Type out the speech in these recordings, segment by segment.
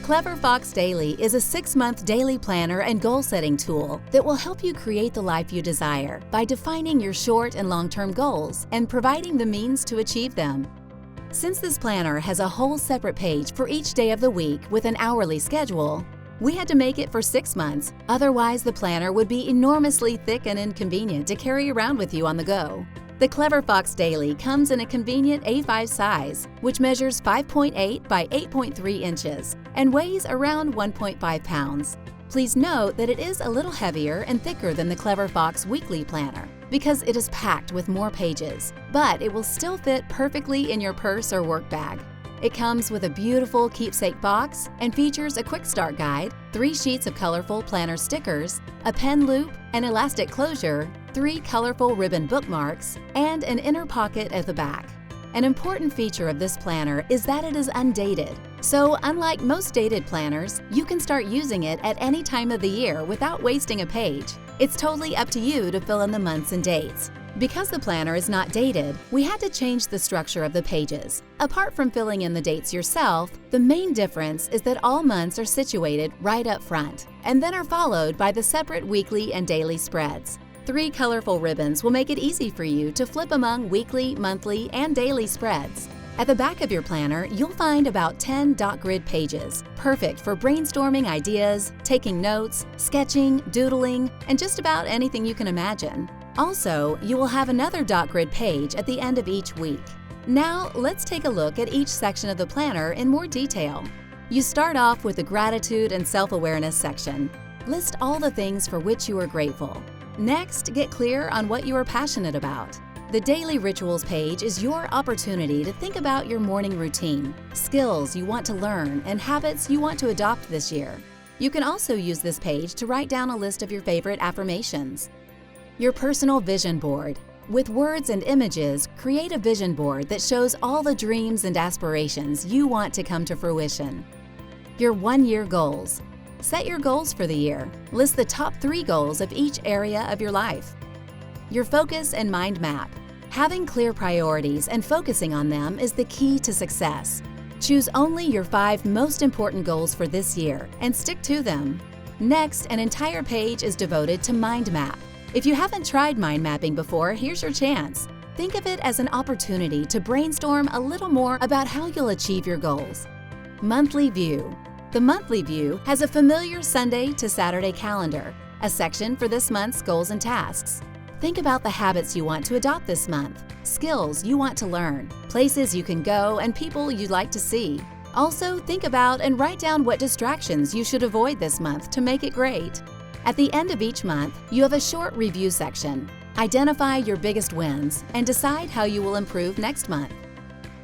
Clever Fox Daily is a 6-month daily planner and goal-setting tool that will help you create the life you desire by defining your short and long-term goals and providing the means to achieve them. Since this planner has a whole separate page for each day of the week with an hourly schedule, we had to make it for 6 months, otherwise the planner would be enormously thick and inconvenient to carry around with you on the go. The Clever Fox Daily comes in a convenient A5 size, which measures 5.8 by 8.3 inches and weighs around 1.5 pounds. Please note that it is a little heavier and thicker than the Clever Fox Weekly Planner because it is packed with more pages, but it will still fit perfectly in your purse or work bag. It comes with a beautiful keepsake box and features a quick start guide, 3 sheets of colorful planner stickers, a pen loop, an elastic closure, 3 colorful ribbon bookmarks, and an inner pocket at the back. An important feature of this planner is that it is undated. So unlike most dated planners, you can start using it at any time of the year without wasting a page. It's totally up to you to fill in the months and dates. Because the planner is not dated, we had to change the structure of the pages. Apart from filling in the dates yourself, the main difference is that all months are situated right up front and then are followed by the separate weekly and daily spreads. 3 colorful ribbons will make it easy for you to flip among weekly, monthly, and daily spreads. At the back of your planner, you'll find about 10 dot grid pages, perfect for brainstorming ideas, taking notes, sketching, doodling, and just about anything you can imagine. Also, you will have another dot grid page at the end of each week. Now, let's take a look at each section of the planner in more detail. You start off with the gratitude and self-awareness section. List all the things for which you are grateful. Next, get clear on what you are passionate about. The Daily Rituals page is your opportunity to think about your morning routine, skills you want to learn, and habits you want to adopt this year. You can also use this page to write down a list of your favorite affirmations. Your personal vision board. With words and images, create a vision board that shows all the dreams and aspirations you want to come to fruition. Your 1-year goals. Set your goals for the year. List the top 3 goals of each area of your life. Your focus and mind map. Having clear priorities and focusing on them is the key to success. Choose only your 5 most important goals for this year and stick to them. Next, an entire page is devoted to mind map. If you haven't tried mind mapping before, here's your chance. Think of it as an opportunity to brainstorm a little more about how you'll achieve your goals. Monthly view. The monthly view has a familiar Sunday to Saturday calendar, a section for this month's goals and tasks. Think about the habits you want to adopt this month, skills you want to learn, places you can go, and people you'd like to see. Also, think about and write down what distractions you should avoid this month to make it great. At the end of each month, you have a short review section. Identify your biggest wins and decide how you will improve next month.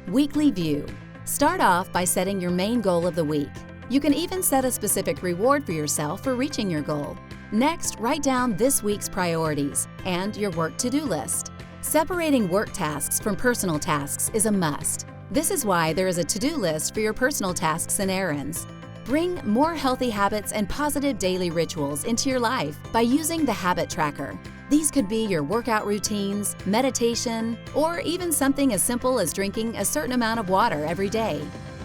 Weekly view. Start off by setting your main goal of the week. You can even set a specific reward for yourself for reaching your goal. Next, write down this week's priorities and your work to-do list. Separating work tasks from personal tasks is a must. This is why there is a to-do list for your personal tasks and errands. Bring more healthy habits and positive daily rituals into your life by using the habit tracker. These could be your workout routines, meditation, or even something as simple as drinking a certain amount of water every day.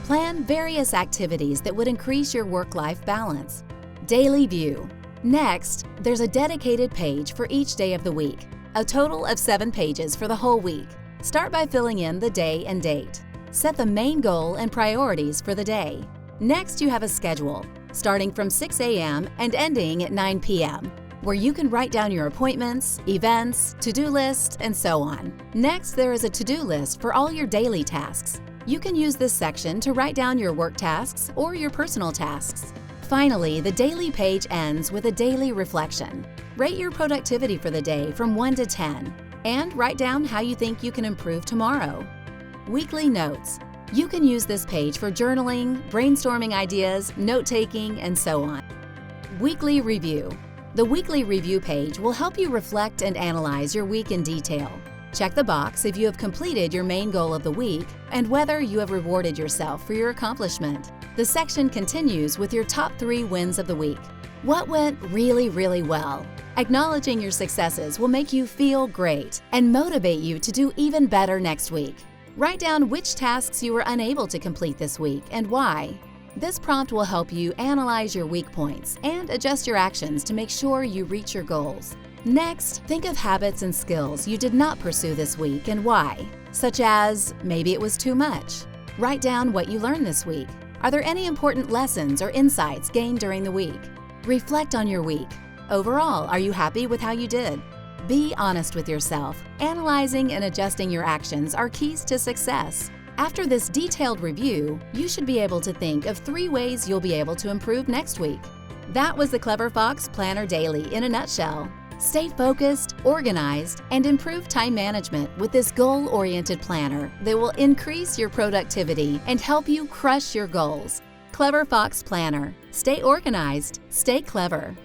Plan various activities that would increase your work-life balance. Daily view. Next, there's a dedicated page for each day of the week, a total of 7 pages for the whole week. Start by filling in the day and date. Set the main goal and priorities for the day. Next, you have a schedule, starting from 6 a.m. and ending at 9 p.m., where you can write down your appointments, events, to-do lists, and so on. Next, there is a to-do list for all your daily tasks. You can use this section to write down your work tasks or your personal tasks. Finally, the daily page ends with a daily reflection. Rate your productivity for the day from 1 to 10, and write down how you think you can improve tomorrow. Weekly notes. You can use this page for journaling, brainstorming ideas, note-taking, and so on. Weekly review. The weekly review page will help you reflect and analyze your week in detail. Check the box if you have completed your main goal of the week and whether you have rewarded yourself for your accomplishment. The section continues with your top 3 wins of the week. What went really, really well? Acknowledging your successes will make you feel great and motivate you to do even better next week. Write down which tasks you were unable to complete this week and why. This prompt will help you analyze your weak points and adjust your actions to make sure you reach your goals. Next, think of habits and skills you did not pursue this week and why, such as maybe it was too much. Write down what you learned this week. Are there any important lessons or insights gained during the week? Reflect on your week. Overall, are you happy with how you did? Be honest with yourself. Analyzing and adjusting your actions are keys to success. After this detailed review, you should be able to think of 3 ways you'll be able to improve next week. That was the Clever Fox Planner Daily in a nutshell. Stay focused, organized, and improve time management with this goal-oriented planner that will increase your productivity and help you crush your goals. Clever Fox Planner. Stay organized, stay clever.